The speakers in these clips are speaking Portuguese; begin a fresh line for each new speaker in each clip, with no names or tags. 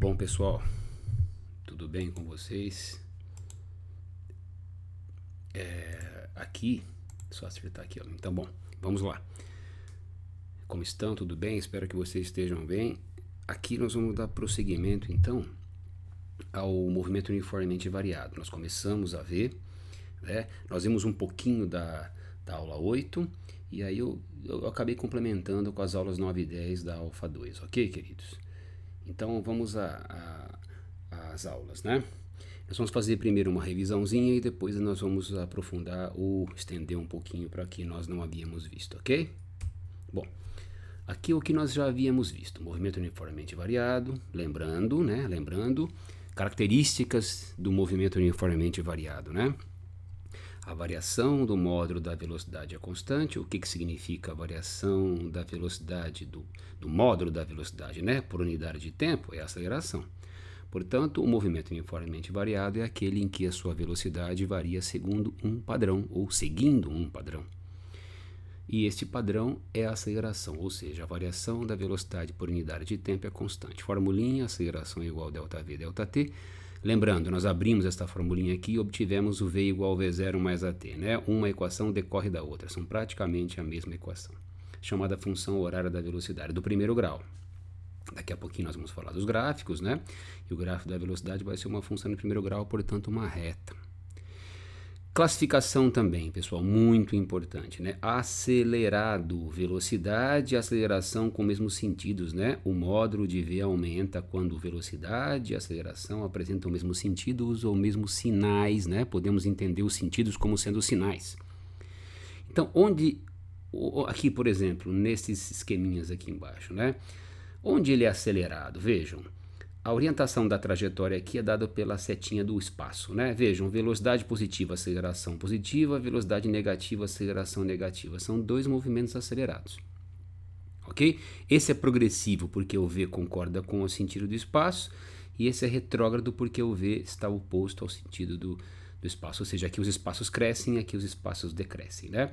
Bom, pessoal, tudo bem com vocês? Aqui, só acertar aqui, ó. Então, bom, vamos lá. Como estão? Tudo bem? Espero que vocês estejam bem. Aqui nós vamos dar prosseguimento, então, ao movimento uniformemente variado. Nós começamos a ver, né? Nós vimos um pouquinho da aula 8 e aí eu acabei complementando com as aulas 9 e 10 da Alfa 2, ok, queridos? Então, vamos às aulas, né? Nós vamos fazer primeiro uma revisãozinha e depois nós vamos aprofundar ou estender um pouquinho para que nós não havíamos visto, ok? Bom, aqui o que nós já havíamos visto, movimento uniformemente variado, lembrando, né? Lembrando, características do movimento uniformemente variado, né? A variação do módulo da velocidade é constante. O que significa a variação da velocidade do módulo da velocidade, né? Por unidade de tempo é a aceleração. Portanto, o movimento uniformemente variado é aquele em que a sua velocidade varia segundo um padrão ou seguindo um padrão. E este padrão é a aceleração, ou seja, a variação da velocidade por unidade de tempo é constante. Formulinha, aceleração igual a ΔV, ΔT. Lembrando, nós abrimos esta formulinha aqui e obtivemos o V igual a V0 mais AT, né? Uma equação decorre da outra, são praticamente a mesma equação, chamada função horária da velocidade, do primeiro grau. Daqui a pouquinho nós vamos falar dos gráficos, né? E o gráfico da velocidade vai ser uma função de primeiro grau, portanto uma reta. Classificação também, pessoal, muito importante, né? Acelerado, velocidade e aceleração com mesmos sentidos, né? O módulo de V aumenta quando velocidade e aceleração apresentam os mesmos sentidos ou mesmos sinais, né? Podemos entender os sentidos como sendo sinais. Então, aqui, por exemplo, nesses esqueminhas aqui embaixo, né? Onde ele é acelerado, vejam, a orientação da trajetória aqui é dada pela setinha do espaço, né? Vejam, velocidade positiva, aceleração positiva, velocidade negativa, aceleração negativa. São dois movimentos acelerados, ok? Esse é progressivo porque o V concorda com o sentido do espaço e esse é retrógrado porque o V está oposto ao sentido do espaço, ou seja, aqui os espaços crescem, aqui os espaços decrescem, né?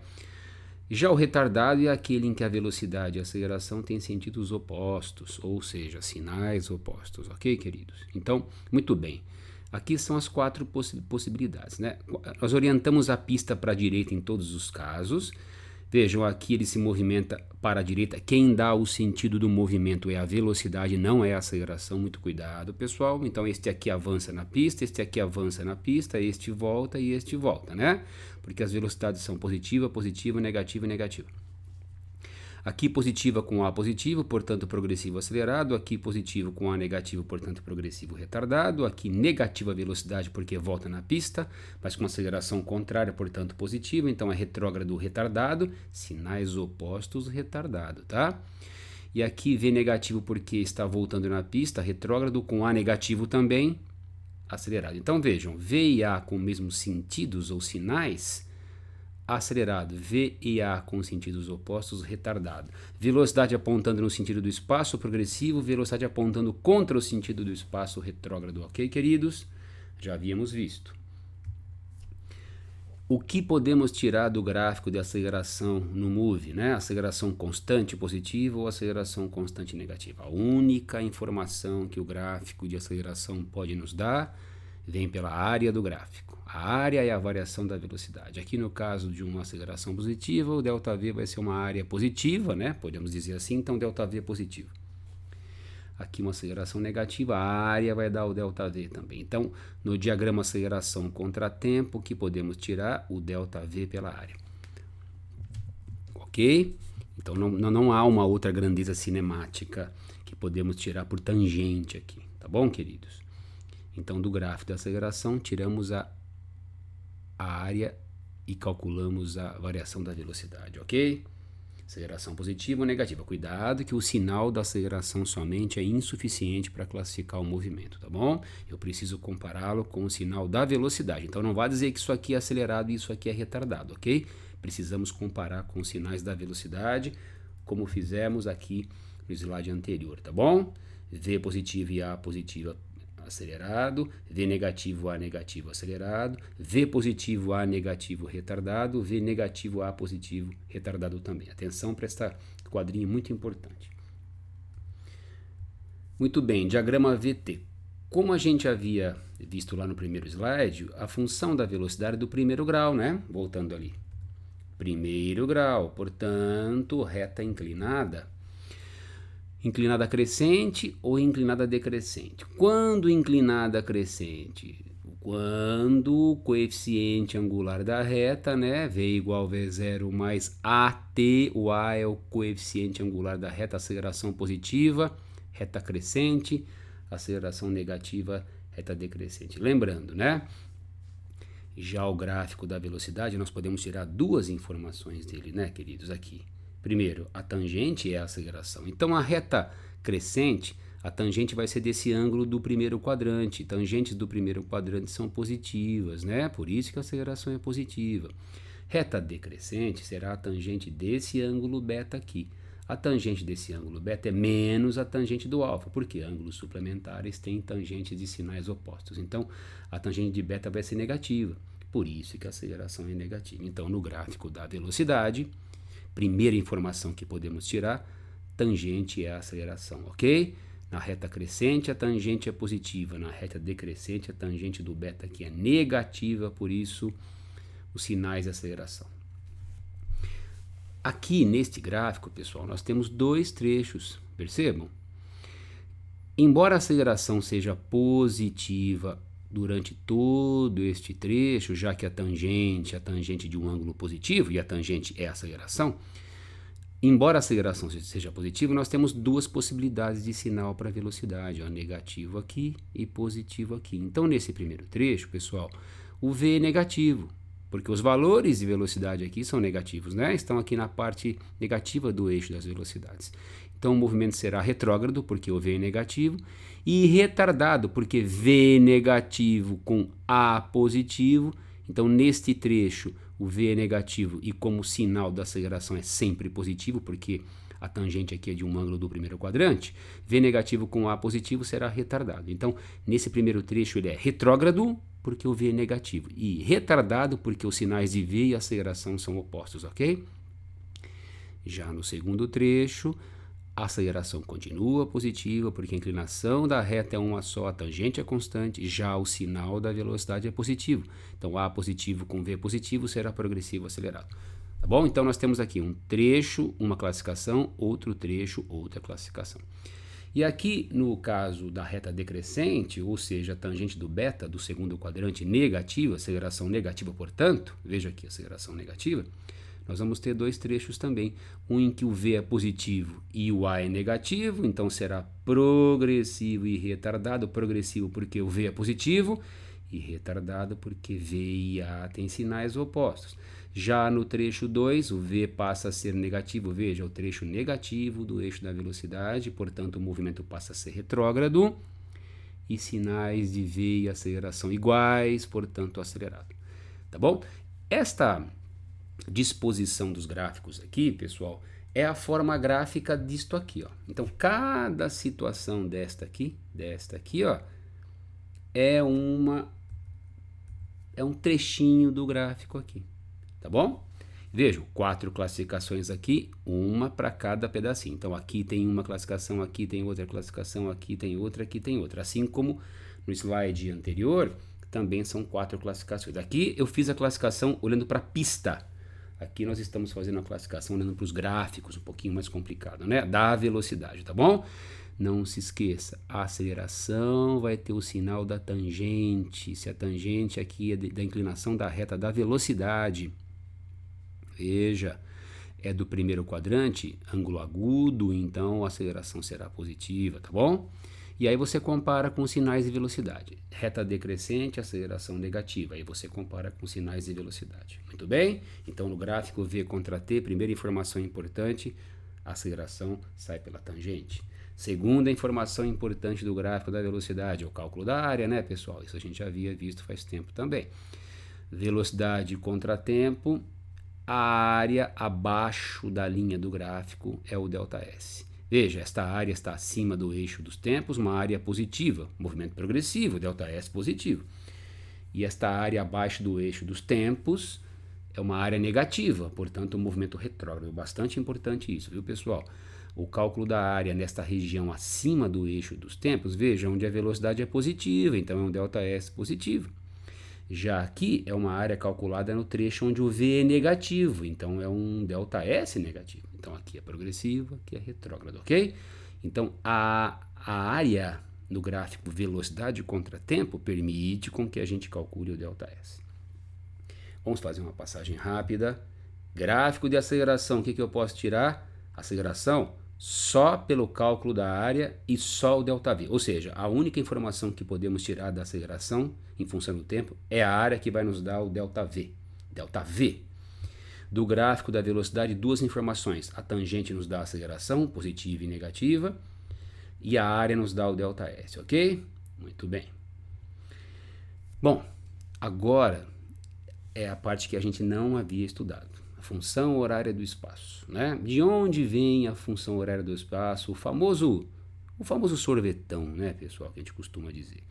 Já o retardado é aquele em que a velocidade e a aceleração têm sentidos opostos, ou seja, sinais opostos, ok, queridos? Então, muito bem. Aqui são as quatro possibilidades, né? Nós orientamos a pista para a direita em todos os casos. Vejam, aqui ele se movimenta para a direita. Quem dá o sentido do movimento é a velocidade, não é a aceleração. Muito cuidado, pessoal. Então, este aqui avança na pista, este aqui avança na pista, este volta e este volta, né? Porque as velocidades são positiva, positiva, negativa e negativa. Aqui positiva com A positivo, portanto progressivo acelerado. Aqui positivo com A negativo, portanto progressivo retardado. Aqui negativa velocidade porque volta na pista, mas com aceleração contrária, portanto positivo. Então é retrógrado retardado, sinais opostos retardado, tá? E aqui V negativo porque está voltando na pista, retrógrado com A negativo também, acelerado. Então vejam, V e A com mesmos sentidos ou sinais, acelerado, V e A com sentidos opostos, retardado. Velocidade apontando no sentido do espaço, progressivo, velocidade apontando contra o sentido do espaço, retrógrado, ok, queridos? Já havíamos visto. O que podemos tirar do gráfico de aceleração no MOVE, né? Aceleração constante positiva ou aceleração constante negativa? A única informação que o gráfico de aceleração pode nos dar vem pela área do gráfico. A área é a variação da velocidade. Aqui no caso de uma aceleração positiva, o ΔV vai ser uma área positiva, né? Podemos dizer assim, então ΔV é positivo. Aqui uma aceleração negativa, a área vai dar o ΔV também. Então, no diagrama aceleração contra tempo, que podemos tirar o ΔV pela área. Ok? Então, não há uma outra grandeza cinemática que podemos tirar por tangente aqui. Tá bom, queridos? Então, do gráfico da aceleração, tiramos a área e calculamos a variação da velocidade, ok? Aceleração positiva ou negativa. Cuidado que o sinal da aceleração somente é insuficiente para classificar o movimento, tá bom? Eu preciso compará-lo com o sinal da velocidade. Então, não vai dizer que isso aqui é acelerado e isso aqui é retardado, ok? Precisamos comparar com os sinais da velocidade, como fizemos aqui no slide anterior, tá bom? V positivo e A positiva acelerado, V negativo, A negativo, acelerado, V positivo, A negativo, retardado, V negativo, A positivo, retardado também. Atenção para esta quadrinha muito importante. Muito bem, diagrama VT. Como a gente havia visto lá no primeiro slide, a função da velocidade é do primeiro grau, né? Voltando ali. Primeiro grau, portanto, reta inclinada. Inclinada crescente ou inclinada decrescente? Quando inclinada crescente? Quando o coeficiente angular da reta, né, V igual a V0 mais AT, o A é o coeficiente angular da reta, aceleração positiva, reta crescente, aceleração negativa, reta decrescente. Lembrando, né, já o gráfico da velocidade, nós podemos tirar duas informações dele, né, queridos, aqui. Primeiro, a tangente é a aceleração. Então, a reta crescente, a tangente vai ser desse ângulo do primeiro quadrante. Tangentes do primeiro quadrante são positivas, né? Por isso que a aceleração é positiva. Reta decrescente será a tangente desse ângulo beta aqui. A tangente desse ângulo beta é menos a tangente do alfa, porque ângulos suplementares têm tangentes de sinais opostos. Então, a tangente de beta vai ser negativa. Por isso que a aceleração é negativa. Então, no gráfico da velocidade, primeira informação que podemos tirar, tangente é a aceleração, ok? Na reta crescente, a tangente é positiva. Na reta decrescente, a tangente do beta aqui é negativa, por isso, os sinais de aceleração. Aqui, neste gráfico, pessoal, nós temos dois trechos, percebam? Embora a aceleração seja positiva durante todo este trecho, já que a tangente de um ângulo positivo, e a tangente é a aceleração, embora a aceleração seja positiva, nós temos duas possibilidades de sinal para a velocidade, ó, negativo aqui e positivo aqui. Então, nesse primeiro trecho, pessoal, o V é negativo, porque os valores de velocidade aqui são negativos, né? Estão aqui na parte negativa do eixo das velocidades. Então, o movimento será retrógrado, porque o V é negativo, e retardado, porque V negativo com A positivo. Então, neste trecho, o V é negativo e como sinal da aceleração é sempre positivo, porque a tangente aqui é de um ângulo do primeiro quadrante, V negativo com A positivo será retardado. Então, nesse primeiro trecho ele é retrógrado, porque o V é negativo, e retardado, porque os sinais de V e aceleração são opostos, ok? Já no segundo trecho, a aceleração continua positiva, porque a inclinação da reta é uma só, a tangente é constante, já o sinal da velocidade é positivo. Então, A positivo com V positivo será progressivo acelerado. Tá bom? Então, nós temos aqui um trecho, uma classificação, outro trecho, outra classificação. E aqui, no caso da reta decrescente, ou seja, a tangente do beta do segundo quadrante negativa, aceleração negativa, portanto, veja aqui a aceleração negativa, nós vamos ter dois trechos também, um em que o V é positivo e o A é negativo, então será progressivo e retardado, progressivo porque o V é positivo e retardado porque V e A têm sinais opostos. Já no trecho 2, o V passa a ser negativo, veja, o trecho negativo do eixo da velocidade, portanto o movimento passa a ser retrógrado e sinais de V e aceleração iguais, portanto acelerado. Tá bom? Esta disposição dos gráficos aqui, pessoal, é a forma gráfica disto aqui, ó. Então, cada situação desta aqui, ó, é um trechinho do gráfico aqui, tá bom? Vejam, 4 classificações aqui, uma para cada pedacinho. Então, aqui tem uma classificação, aqui tem outra classificação, aqui tem outra, aqui tem outra. Assim como no slide anterior, também são 4 classificações. Aqui eu fiz a classificação olhando para a pista. Aqui nós estamos fazendo a classificação olhando para os gráficos, um pouquinho mais complicado, né? Da velocidade, tá bom? Não se esqueça, a aceleração vai ter o sinal da tangente. Se a tangente aqui é da inclinação da reta da velocidade, veja, é do primeiro quadrante, ângulo agudo, então a aceleração será positiva, tá bom? E aí você compara com sinais de velocidade. Reta decrescente, aceleração negativa. Aí você compara com sinais de velocidade. Muito bem? Então, no gráfico V contra T, primeira informação importante, a aceleração sai pela tangente. Segunda informação importante do gráfico da velocidade, é o cálculo da área, né, pessoal? Isso a gente já havia visto faz tempo também. Velocidade contra tempo, a área abaixo da linha do gráfico é o ΔS. Veja, esta área está acima do eixo dos tempos, uma área positiva, movimento progressivo, ΔS positivo. E esta área abaixo do eixo dos tempos é uma área negativa, portanto, um movimento retrógrado. Bastante importante isso, viu, pessoal? O cálculo da área nesta região acima do eixo dos tempos, veja, onde a velocidade é positiva, então é um ΔS positivo. Já aqui é uma área calculada no trecho onde o V é negativo, então é um ΔS negativo. Então aqui é progressivo, aqui é retrógrado, ok? Então a área no gráfico velocidade contra tempo permite com que a gente calcule o ΔS. Vamos fazer uma passagem rápida. Gráfico de aceleração, o que eu posso tirar? Aceleração só pelo cálculo da área e só o ΔV. Ou seja, a única informação que podemos tirar da aceleração em função do tempo é a área que vai nos dar o ΔV. ΔV. Do gráfico da velocidade, duas informações. A tangente nos dá a aceleração, positiva e negativa, e a área nos dá o ΔS, ok? Muito bem. Bom, agora é a parte que a gente não havia estudado. A função horária do espaço, né? De onde vem a função horária do espaço? O famoso sorvetão, né, pessoal, que a gente costuma dizer.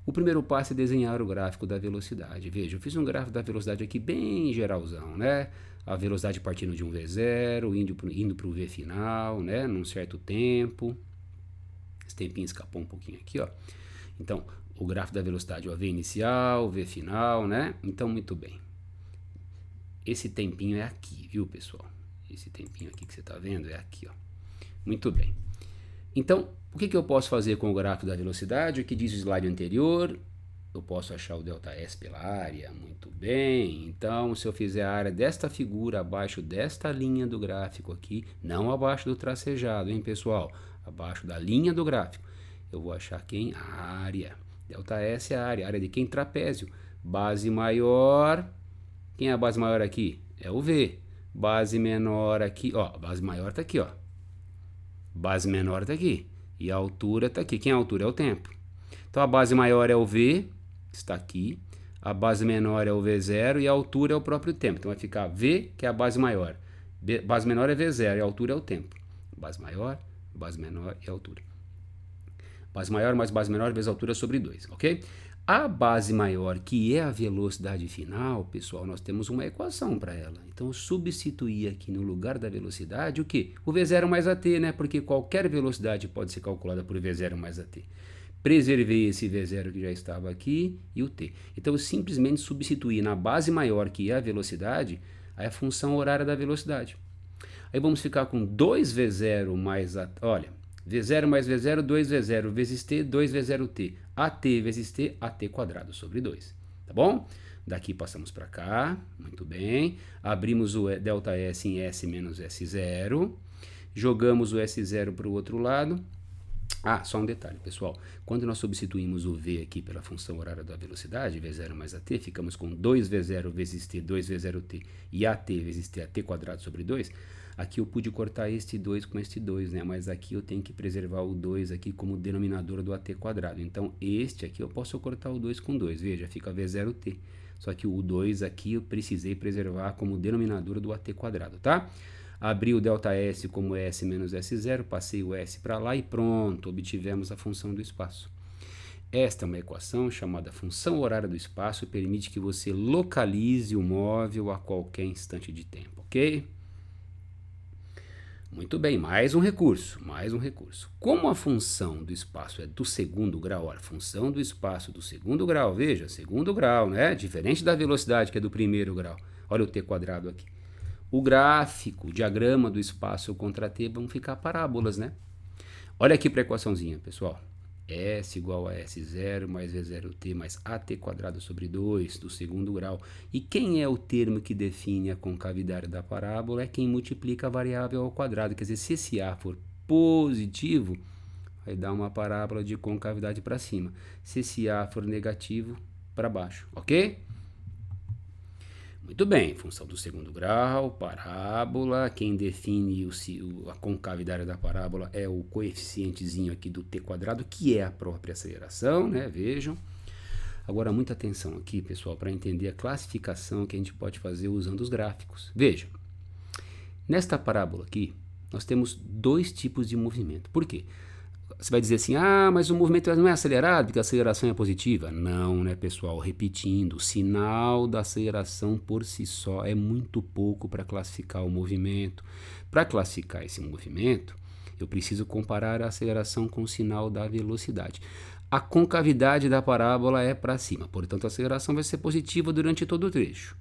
O primeiro passo é desenhar o gráfico da velocidade. Veja, eu fiz um gráfico da velocidade aqui bem geralzão, né? A velocidade partindo de um V0, indo para o V final, né? Num certo tempo. Esse tempinho escapou um pouquinho aqui, ó. Então, o gráfico da velocidade, o V inicial, V final, né? Então, muito bem. Esse tempinho é aqui, viu, pessoal? Esse tempinho aqui que você está vendo é aqui, ó. Muito bem. Então, o que eu posso fazer com o gráfico da velocidade? O que diz o slide anterior? Eu posso achar o ΔS pela área. Muito bem. Então, se eu fizer a área desta figura abaixo desta linha do gráfico aqui, não abaixo do tracejado, hein, pessoal? Abaixo da linha do gráfico, eu vou achar quem? A área. ΔS é a área. A área de quem? Trapézio. Base maior. Quem é a base maior aqui? É o V. Base menor aqui, ó. Base maior está aqui, ó. Base menor está aqui. E a altura está aqui. Quem é a altura? É o tempo. Então a base maior é o V, que está aqui. A base menor é o V0 e a altura é o próprio tempo. Então vai ficar V, que é a base maior. Base menor é V0 e a altura é o tempo. Base maior, base menor e a altura. Base maior mais base menor vezes a altura sobre 2, ok? A base maior, que é a velocidade final, pessoal, nós temos uma equação para ela. Então, eu substituir aqui no lugar da velocidade o quê? O V0 mais AT, né? Porque qualquer velocidade pode ser calculada por V0 mais AT. Preservei esse V0 que já estava aqui e o T. Então, eu simplesmente substituí na base maior, que é a velocidade, a função horária da velocidade. Aí vamos ficar com 2V0 mais AT. Olha, V0 mais V0, 2V0 vezes T, 2V0T. AT vezes T, AT quadrado sobre 2. Tá bom? Daqui passamos para cá. Muito bem. Abrimos o ΔS em S menos S0. Jogamos o S0 para o outro lado. Ah, só um detalhe, pessoal. Quando nós substituímos o V aqui pela função horária da velocidade, V0 mais AT, ficamos com 2V0 vezes T, 2V0T e AT vezes T, AT quadrado sobre 2. Aqui eu pude cortar este 2 com este 2, né? Mas aqui eu tenho que preservar o 2 aqui como denominador do AT quadrado. Então, este aqui eu posso cortar o 2 com 2. Veja, fica V0T. Só que o 2 aqui eu precisei preservar como denominador do AT quadrado, tá? Abri o ΔS como S menos S0, passei o S para lá e pronto, obtivemos a função do espaço. Esta é uma equação chamada função horária do espaço e permite que você localize o móvel a qualquer instante de tempo, ok? Muito bem, mais um recurso. Como a função do espaço é do segundo grau, a função do espaço do segundo grau, veja, segundo grau, né? Diferente da velocidade que é do primeiro grau. Olha o T quadrado aqui. O gráfico, o diagrama do espaço contra T vão ficar parábolas, né? Olha aqui para a equaçãozinha, pessoal. S igual a S0 mais V0T mais AT quadrado sobre 2 do segundo grau. E quem é o termo que define a concavidade da parábola? É quem multiplica a variável ao quadrado. Quer dizer, se esse A for positivo, vai dar uma parábola de concavidade para cima. Se esse A for negativo, para baixo, ok? Muito bem, função do segundo grau, parábola, quem define a concavidade da parábola é o coeficientezinho aqui do t quadrado, que é a própria aceleração, né? Vejam. Agora, muita atenção aqui, pessoal, para entender a classificação que a gente pode fazer usando os gráficos. Vejam, nesta parábola aqui, nós temos dois tipos de movimento. Por quê? Você vai dizer assim, mas o movimento não é acelerado porque a aceleração é positiva. Não, né, pessoal? Repetindo, o sinal da aceleração por si só é muito pouco para classificar o movimento. Para classificar esse movimento, Eu preciso comparar a aceleração com o sinal da velocidade. A concavidade da parábola é para cima, portanto a aceleração vai ser positiva durante todo o trecho.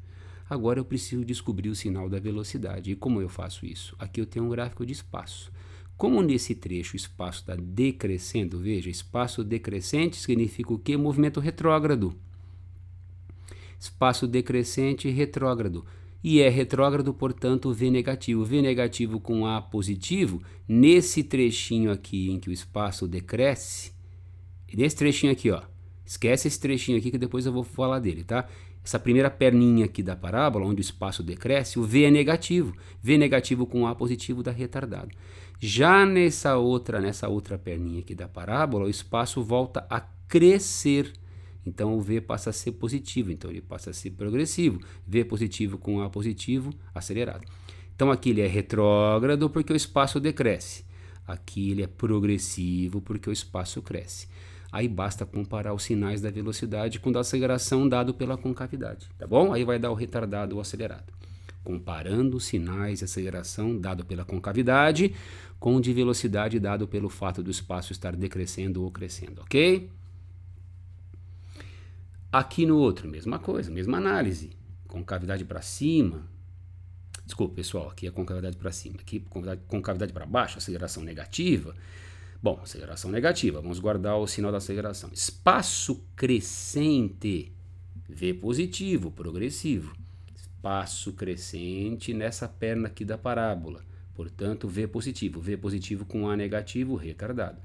Agora eu preciso descobrir o sinal da velocidade. E como eu faço isso? Aqui eu tenho um gráfico de espaço. Como nesse trecho o espaço está decrescendo, veja, espaço decrescente significa o quê? Movimento retrógrado. Espaço decrescente retrógrado. E é retrógrado, portanto, V negativo. V negativo com A positivo, nesse trechinho aqui em que o espaço decresce, nesse trechinho aqui, ó, esquece esse trechinho aqui que depois eu vou falar dele, tá? Essa primeira perninha aqui da parábola, onde o espaço decresce, o V é negativo. V negativo com A positivo dá retardado. Já nessa outra perninha aqui da parábola, o espaço volta a crescer. Então o V passa a ser positivo, então ele passa a ser progressivo. V positivo com A positivo, acelerado. Então aqui ele é retrógrado porque o espaço decresce. Aqui ele é progressivo porque o espaço cresce. Aí basta comparar os sinais da velocidade com a da aceleração dado pela concavidade, tá bom? Aí vai dar o retardado ou acelerado. Comparando os sinais de aceleração dado pela concavidade com o de velocidade dado pelo fato do espaço estar decrescendo ou crescendo, ok? Aqui no outro, mesma coisa, mesma análise. Concavidade para cima. Desculpa, pessoal, aqui é concavidade para cima. Aqui concavidade para baixo, aceleração negativa. Bom, aceleração negativa, vamos guardar o sinal da aceleração. Espaço crescente, V positivo, progressivo. Espaço crescente nessa perna aqui da parábola. Portanto, V positivo com A negativo, retardado.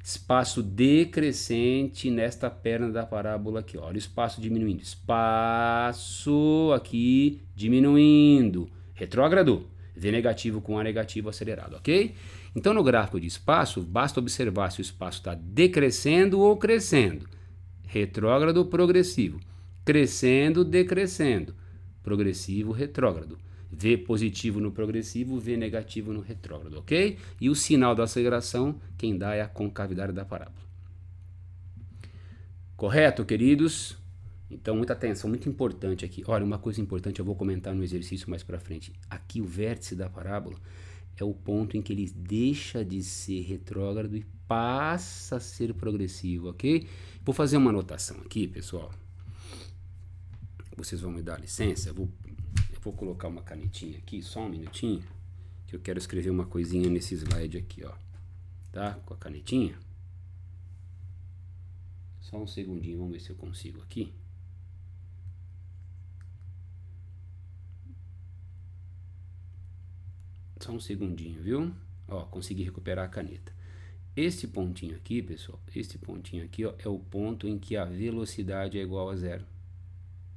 Espaço decrescente nesta perna da parábola aqui. Olha o espaço diminuindo. Espaço aqui diminuindo. Retrógrado. V negativo com A negativo acelerado, ok? Então, no gráfico de espaço, basta observar se o espaço está decrescendo ou crescendo. Retrógrado, progressivo. Crescendo, decrescendo. Progressivo, retrógrado. V positivo no progressivo, V negativo no retrógrado, ok? E o sinal da aceleração, quem dá é a concavidade da parábola. Correto, queridos? Então, muita atenção, muito importante aqui. Olha, uma coisa importante eu vou comentar no exercício mais para frente. Aqui o vértice da parábola é o ponto em que ele deixa de ser retrógrado e passa a ser progressivo, ok? Vou fazer uma anotação aqui, pessoal. Vocês vão me dar licença, eu vou colocar uma canetinha aqui, só um minutinho, que eu quero escrever uma coisinha nesse slide aqui, ó. Tá? Com a canetinha. Só um segundinho, vamos ver se eu consigo aqui. Só um segundinho, viu? Ó, consegui recuperar a caneta. Este pontinho aqui, pessoal, este pontinho aqui, ó, é o ponto em que a velocidade é igual a zero.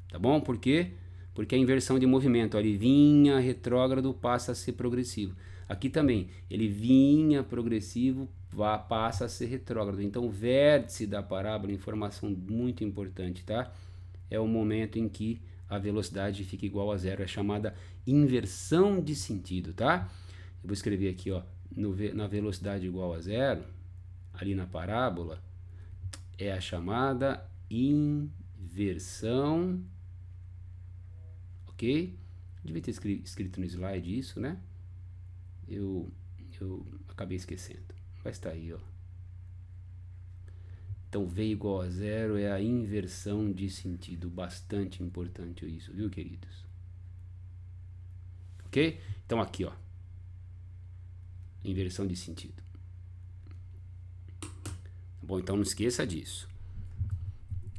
Tá bom? Por quê? Porque a inversão de movimento, ó, ele vinha retrógrado, passa a ser progressivo. Aqui também, ele vinha progressivo, passa a ser retrógrado. Então, o vértice da parábola, informação muito importante, tá? É o momento em que a velocidade fica igual a zero, é chamada inversão de sentido, tá? Eu vou escrever aqui, ó, na velocidade igual a zero, ali na parábola, é a chamada inversão, ok? Devia ter escrito no slide isso, né? Eu acabei esquecendo, mas tá aí, ó. Então, V igual a zero é a inversão de sentido. Bastante importante isso, viu, queridos? Ok? Então, aqui, ó. Inversão de sentido. Bom, então não esqueça disso.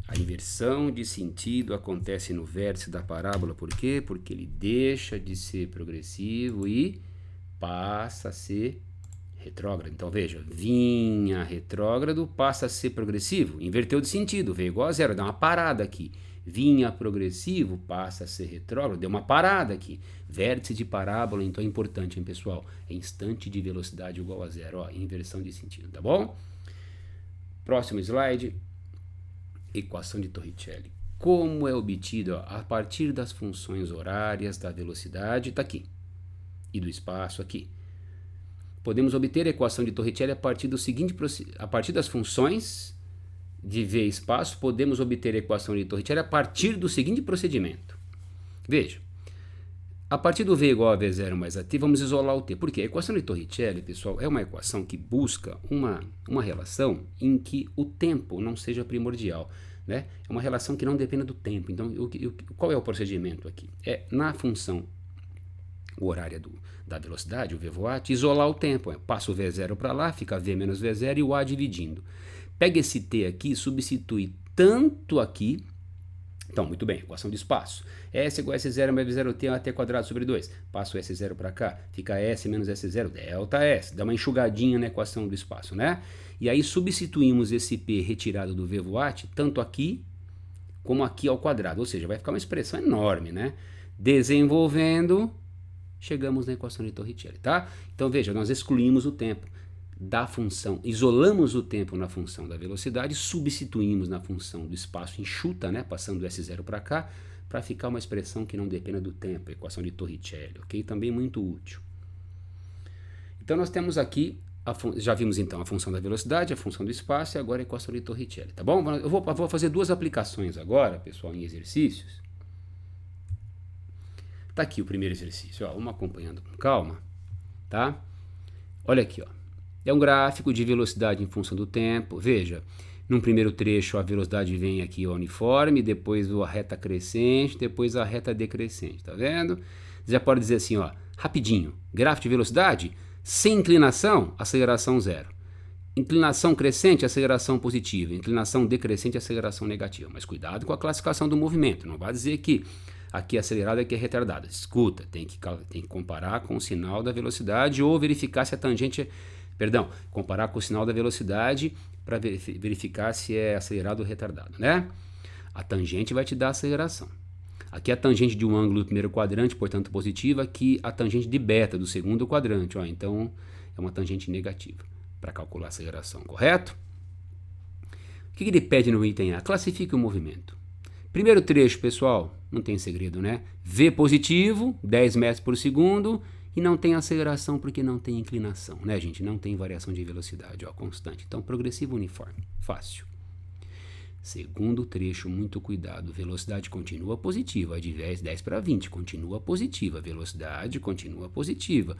A inversão de sentido acontece no vértice da parábola. Por quê? Porque ele deixa de ser progressivo e passa a ser retrógrado. Então, veja, vinha retrógrado, passa a ser progressivo, inverteu de sentido, veio igual a zero, dá uma parada aqui. Vinha progressivo, passa a ser retrógrado, deu uma parada aqui. Vértice de parábola, então é importante, hein, pessoal? É instante de velocidade igual a zero, ó, inversão de sentido, tá bom? Próximo slide, equação de Torricelli. Como é obtido, ó, a partir das funções horárias da velocidade, tá aqui, e do espaço aqui. Podemos obter a equação de Torricelli a partir das funções de V espaço, podemos obter a equação de Torricelli a partir do seguinte procedimento. Veja, A partir do V igual a V0 mais AT, vamos isolar o T. Por quê? A equação de Torricelli, pessoal, é uma equação que busca uma relação em que o tempo não seja primordial. Né? É uma relação que não dependa do tempo. Então, qual é o procedimento aqui? É na função horária da velocidade, o v voat, isolar o tempo. Passa o V0 para lá, fica V menos V0 e o A dividindo. Pega esse T aqui, substitui tanto aqui. Então, muito bem, equação de espaço. S igual a S0 mais V0T AT quadrado sobre 2. Passo o S0 para cá, fica S menos S0, delta S. Dá uma enxugadinha na equação do espaço, né? E aí substituímos esse P retirado do V voat, tanto aqui como aqui ao quadrado. Ou seja, vai ficar uma expressão enorme, né? Desenvolvendo, chegamos na equação de Torricelli, tá? Então, veja, nós excluímos o tempo da função, isolamos o tempo na função da velocidade, substituímos na função do espaço enxuta, né, passando o S0 para cá, para ficar uma expressão que não dependa do tempo, equação de Torricelli, ok? Também muito útil. Então nós temos aqui, já vimos então a função da velocidade, a função do espaço e agora a equação de Torricelli, tá bom? Eu vou fazer duas aplicações agora, pessoal, em exercícios. Tá aqui o primeiro exercício, ó, vamos acompanhando com calma, tá? Olha aqui, ó. É um gráfico de velocidade em função do tempo. Veja, num primeiro trecho a velocidade vem aqui uniforme, depois a reta crescente, depois a reta decrescente, tá vendo? Você já pode dizer assim, ó, rapidinho, gráfico de velocidade, sem inclinação, aceleração zero. Inclinação crescente, aceleração positiva. Inclinação decrescente, aceleração negativa. Mas cuidado com a classificação do movimento, não vai dizer que aqui é acelerado e aqui é retardado. Escuta, tem que comparar com o sinal da velocidade ou verificar se a tangente... Perdão, comparar com o sinal da velocidade para verificar se é acelerado ou retardado, né? A tangente vai te dar a aceleração. Aqui é a tangente de um ângulo do primeiro quadrante, portanto positiva. Aqui a tangente de beta do segundo quadrante, ó, então é uma tangente negativa para calcular a aceleração, correto? O que ele pede no item A? Classifique o movimento. Primeiro trecho, pessoal, não tem segredo, né? V positivo, 10 metros por segundo... E não tem aceleração porque não tem inclinação, né, gente? Não tem variação de velocidade, ó, constante. Então, progressivo uniforme, fácil. Segundo trecho, muito cuidado. Velocidade continua positiva, de 10 para 20, continua positiva. Velocidade continua positiva.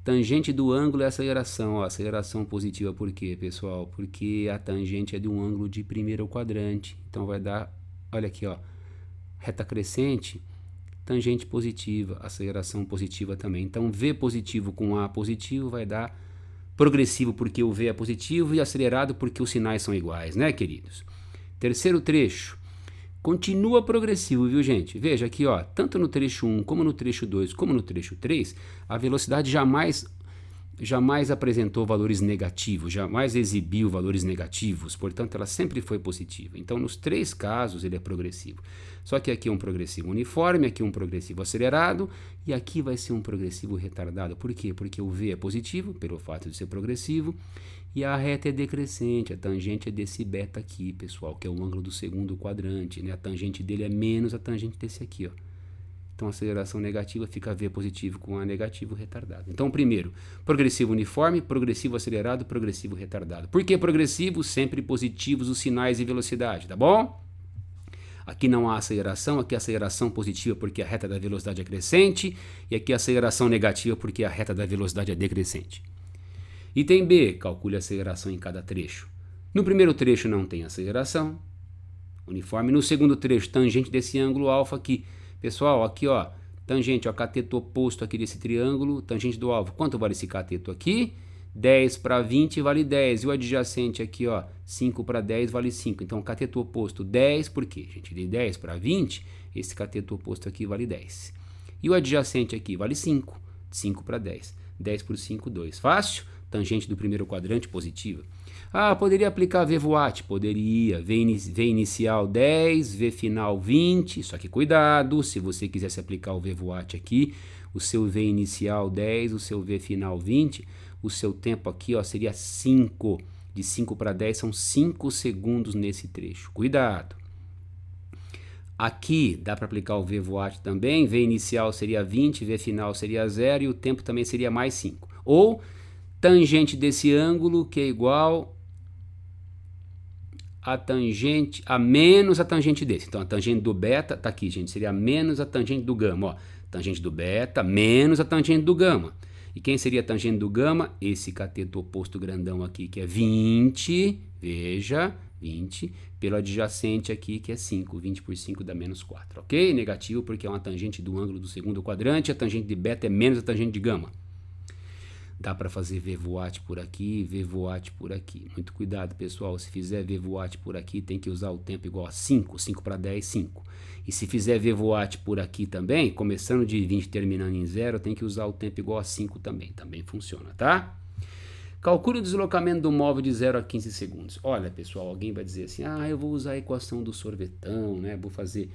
Tangente do ângulo é aceleração, ó, aceleração positiva por quê, pessoal? Porque a tangente é de um ângulo de primeiro quadrante. Então, vai dar, olha aqui, ó, reta crescente, tangente positiva, aceleração positiva também. Então, V positivo com A positivo vai dar progressivo porque o V é positivo e acelerado porque os sinais são iguais, né, queridos? Terceiro trecho, continua progressivo, viu, gente? Veja aqui, ó, tanto no trecho 1, como no trecho 2, como no trecho 3, a velocidade jamais apresentou valores negativos, jamais exibiu valores negativos, portanto ela sempre foi positiva. Então nos três casos ele é progressivo. Só que aqui é um progressivo uniforme, aqui um progressivo acelerado e aqui vai ser um progressivo retardado. Por quê? Porque o V é positivo, pelo fato de ser progressivo, e a reta é decrescente, a tangente é desse beta aqui, pessoal, que é o ângulo do segundo quadrante, né? A tangente dele é menos a tangente desse aqui, ó. Então, a aceleração negativa fica V positivo com A negativo retardado. Então, primeiro, progressivo uniforme, progressivo acelerado, progressivo retardado. Por que progressivo? Sempre positivos os sinais e velocidade, tá bom? Aqui não há aceleração, aqui a aceleração positiva porque a reta da velocidade é crescente e aqui a aceleração negativa porque a reta da velocidade é decrescente. Item B, calcule a aceleração em cada trecho. No primeiro trecho não tem aceleração uniforme. No segundo trecho, tangente desse ângulo alfa aqui. Pessoal, aqui ó, tangente, ó, cateto oposto aqui desse triângulo, tangente do alvo. Quanto vale esse cateto aqui? 10 para 20 vale 10. E o adjacente aqui, ó, 5 para 10 vale 5. Então, cateto oposto 10, por quê, gente? De 10 para 20, esse cateto oposto aqui vale 10. E o adjacente aqui vale 5. 5 para 10. 10 por 5, 2. Fácil? Tangente do primeiro quadrante positiva. Ah, poderia aplicar V voat? Poderia. V inicial 10, V final 20. Só que cuidado, se você quisesse aplicar o V voat aqui, o seu V inicial 10, o seu V final 20, o seu tempo aqui ó, seria 5. De 5 para 10 são 5 segundos nesse trecho. Cuidado. Aqui dá para aplicar o V voat também. V inicial seria 20, V final seria 0 e o tempo também seria mais 5. Ou tangente desse ângulo que é igual a tangente a menos a tangente desse. Então a tangente do beta tá aqui, gente, seria menos a tangente do gama, ó. Tangente do beta menos a tangente do gama. E quem seria a tangente do gama? Esse cateto oposto grandão aqui, que é 20, veja, 20, pelo adjacente aqui, que é 5. 20 por 5 dá menos 4, ok? Negativo porque é uma tangente do ângulo do segundo quadrante, a tangente de beta é menos a tangente de gama. Dá para fazer V voat por aqui, V voat por aqui. Muito cuidado, pessoal. Se fizer V voat por aqui, tem que usar o tempo igual a 5. 5 para 10, 5. E se fizer V voat por aqui também, começando de 20 terminando em 0, tem que usar o tempo igual a 5 também. Também funciona, tá? Calcule o deslocamento do móvel de 0 a 15 segundos. Olha, pessoal, alguém vai dizer assim, eu vou usar a equação do sorvetão, né? Vou fazer...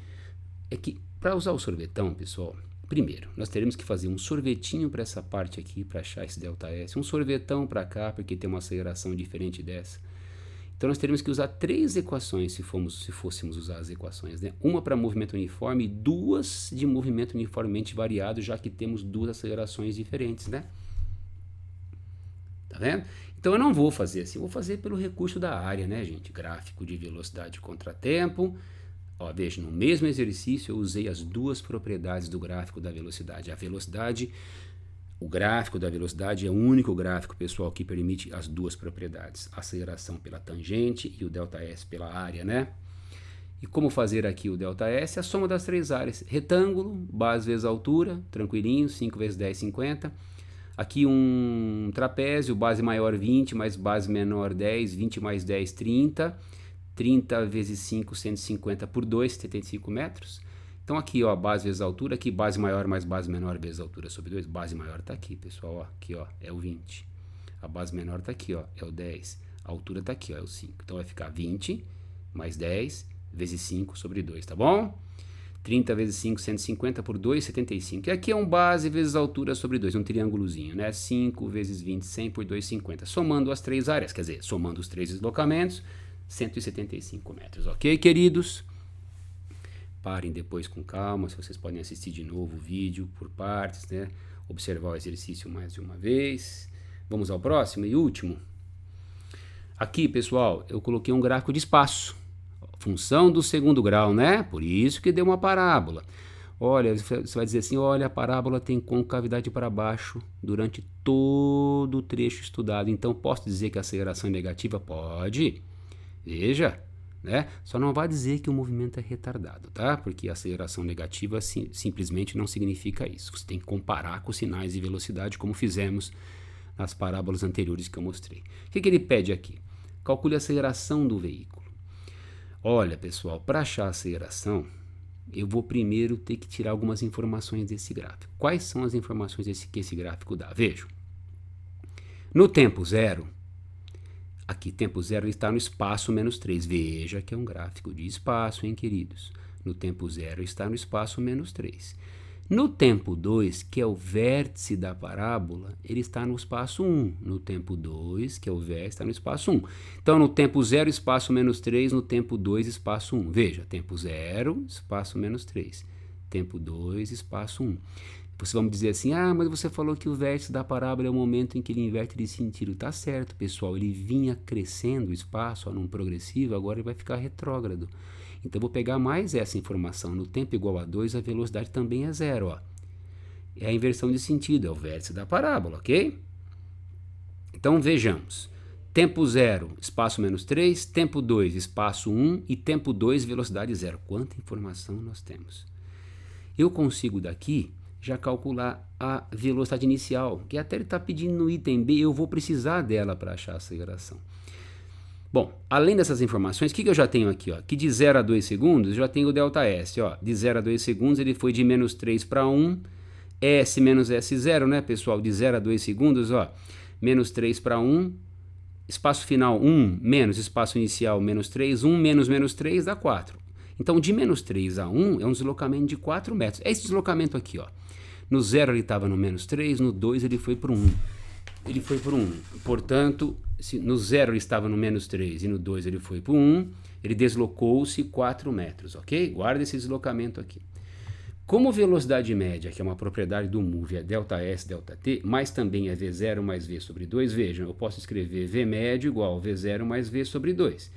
É que, para usar o sorvetão, pessoal... Primeiro, nós teremos que fazer um sorvetinho para essa parte aqui, para achar esse ΔS, um sorvetão para cá, porque tem uma aceleração diferente dessa. Então, nós teremos que usar 3 equações, se fôssemos usar as equações, né? Uma para movimento uniforme e 2 de movimento uniformemente variado, já que temos 2 acelerações diferentes, né? Tá vendo? Então, eu não vou fazer assim, vou fazer pelo recurso da área, né, gente? Gráfico de velocidade contra tempo. Ó, veja, no mesmo exercício eu usei as 2 propriedades do gráfico da velocidade. A velocidade, o gráfico da velocidade é o único gráfico, pessoal, que permite as 2 propriedades. A aceleração pela tangente e o ΔS pela área, né? E como fazer aqui o ΔS? A soma das 3 áreas. Retângulo, base vezes altura, tranquilinho, 5 vezes 10, 50. Aqui um trapézio, base maior 20, mais base menor 10, 20 mais 10, 30. 30 vezes 5, 150 por 2, 75 metros. Então aqui, ó, base vezes altura, aqui base maior mais base menor vezes altura sobre 2. Base maior está aqui, pessoal, ó, aqui, ó, é o 20. A base menor está aqui, ó, é o 10. A altura está aqui, ó, é o 5. Então vai ficar 20 mais 10 vezes 5 sobre 2, tá bom? 30 vezes 5, 150 por 2, 75. E aqui é um base vezes altura sobre 2, um triângulozinho, né? 5 vezes 20, 100 por 2, 50. Somando as 3 áreas, quer dizer, somando os 3 deslocamentos, 175 metros, ok, queridos? Parem depois com calma, se vocês podem assistir de novo o vídeo por partes, né? Observar o exercício mais de uma vez. Vamos ao próximo e último. Aqui, pessoal, eu coloquei um gráfico de espaço, função do segundo grau, né? Por isso que deu uma parábola. Olha, você vai dizer assim, olha, a parábola tem concavidade para baixo durante todo o trecho estudado. Então, posso dizer que a aceleração é negativa? Pode. Veja, né? Só não vai dizer que o movimento é retardado, tá? Porque a aceleração negativa simplesmente não significa isso. Você tem que comparar com os sinais de velocidade, como fizemos nas parábolas anteriores que eu mostrei. O que ele pede aqui? Calcule a aceleração do veículo. Olha, pessoal, para achar a aceleração, eu vou primeiro ter que tirar algumas informações desse gráfico. Quais são as informações que esse gráfico dá? Vejam. No tempo zero, aqui, tempo zero está no espaço menos 3. Veja que é um gráfico de espaço, hein, queridos? No tempo zero está no espaço menos 3. No tempo 2, que é o vértice da parábola, ele está no espaço 1. No tempo 2, que é o vértice, está no espaço 1. Então, no tempo 0, espaço menos 3. No tempo 2, espaço 1. Veja, tempo 0, espaço menos 3. Tempo 2, espaço 1. Vocês vão me dizer assim, mas você falou que o vértice da parábola é o momento em que ele inverte de sentido. Tá certo, pessoal, ele vinha crescendo o espaço, num progressivo, agora ele vai ficar retrógrado. Então, eu vou pegar mais essa informação. No tempo igual a 2, a velocidade também é 0, ó. É a inversão de sentido, é o vértice da parábola, ok? Então, vejamos. Tempo 0, espaço menos 3, tempo 2, espaço 1 e tempo 2, velocidade 0. Quanta informação nós temos? Eu consigo daqui já calcular a velocidade inicial, que até ele está pedindo no item B, eu vou precisar dela para achar a aceleração. Bom, além dessas informações, o que eu já tenho aqui? Ó? Que de 0 a 2 segundos, eu já tenho o ΔS. Ó. De 0 a 2 segundos, ele foi de menos 3 para 1, S menos S0, né, pessoal? De 0 a 2 segundos, ó, menos 3 para 1, espaço final 1, menos espaço inicial menos 3, 1 menos menos 3 dá 4. Então, de menos 3 a 1 é um deslocamento de 4 metros. É esse deslocamento aqui, ó. No 0 ele estava no menos 3, no 2 ele foi para 1. Ele foi para 1. Portanto, no 0 ele estava no menos 3 e no 2 ele foi para 1, ele deslocou-se 4 metros, ok? Guarda esse deslocamento aqui. Como velocidade média, que é uma propriedade do move, é ΔS, ΔT, mas também é V0 mais V sobre 2, vejam, eu posso escrever V médio igual V0 mais V sobre 2.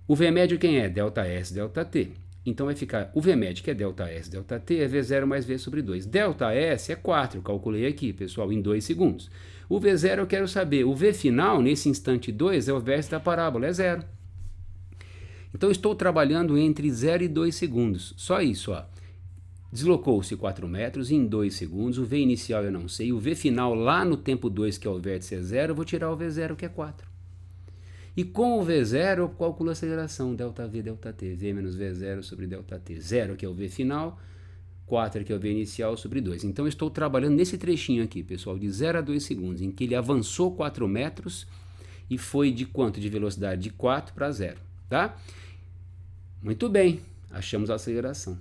O V médio quem é? ΔS, ΔT. Então vai ficar o Vmed, que é ΔS, ΔT, é V0 mais V sobre 2. ΔS é 4, calculei aqui, pessoal, em 2 segundos. O V0 eu quero saber, o V final, nesse instante 2, é o vértice da parábola, é 0. Então estou trabalhando entre 0 e 2 segundos, só isso, ó. Deslocou-se 4 metros em 2 segundos, o V inicial eu não sei, o V final lá no tempo 2, que é o vértice, é 0, eu vou tirar o V0, que é 4. E com o V0 eu calculo a aceleração, ΔV, ΔT, V menos V0 sobre ΔT. 0 que é o V final, 4 que é o V inicial sobre 2. Então eu estou trabalhando nesse trechinho aqui, pessoal, de 0 a 2 segundos, em que ele avançou 4 metros e foi de quanto de velocidade? De 4 para 0, tá? Muito bem, achamos a aceleração.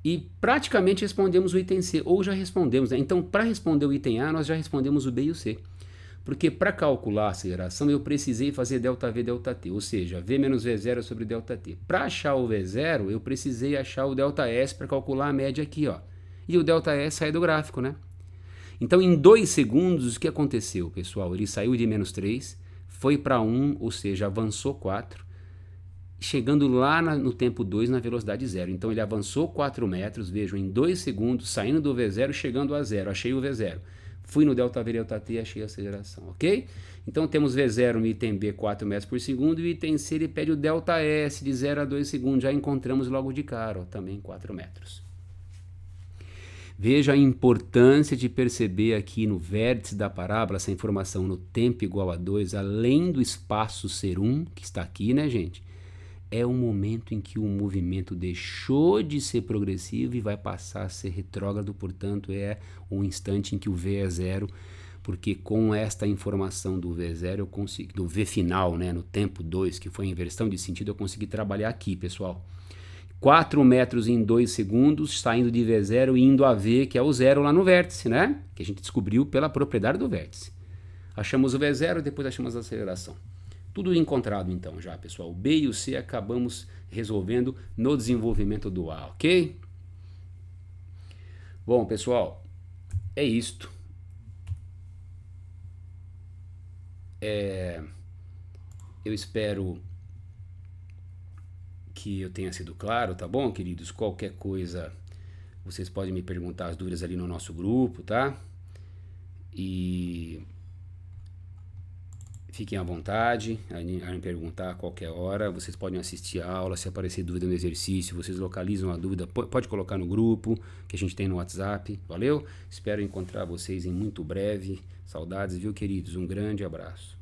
E praticamente respondemos o item C, ou já respondemos, né? Então, para responder o item A, nós já respondemos o B e o C. Porque para calcular a aceleração eu precisei fazer ΔV, ΔT, ou seja, V menos V0 sobre ΔT. Para achar o V0, eu precisei achar o ΔS para calcular a média aqui, ó. E o ΔS sai do gráfico, né? Então, em 2 segundos, o que aconteceu, pessoal? Ele saiu de menos 3, foi para 1, ou seja, avançou 4, chegando lá no tempo 2 na velocidade 0. Então, ele avançou 4 metros, vejam, em 2 segundos, saindo do V0, chegando a 0. Achei o V0. Fui no ΔV, ΔT e achei a aceleração, ok? Então temos V0 no item B 4 metros por segundo e o item C ele pede o ΔS de 0 a 2 segundos. Já encontramos logo de cara, ó, também 4 metros. Veja a importância de perceber aqui no vértice da parábola essa informação no tempo igual a 2, além do espaço ser 1, que está aqui, né, gente? É o momento em que o movimento deixou de ser progressivo e vai passar a ser retrógrado, portanto, é um instante em que o V é 0, porque com esta informação do V0, eu consegui, do V final, né, no tempo 2, que foi a inversão de sentido, eu consegui trabalhar aqui, pessoal. 4 metros em 2 segundos, saindo de V0 e indo a V, que é o 0 lá no vértice, né? Que a gente descobriu pela propriedade do vértice. Achamos o V0 e depois achamos a aceleração. Tudo encontrado então já, pessoal. O B e o C acabamos resolvendo no desenvolvimento do A, ok? Bom, pessoal, é isto. Eu espero que eu tenha sido claro, tá bom, queridos? Qualquer coisa, vocês podem me perguntar as dúvidas ali no nosso grupo, tá? E fiquem à vontade a me perguntar a qualquer hora. Vocês podem assistir a aula, se aparecer dúvida no exercício, vocês localizam a dúvida, pode colocar no grupo que a gente tem no WhatsApp, valeu? Espero encontrar vocês em muito breve. Saudades, viu, queridos? Um grande abraço.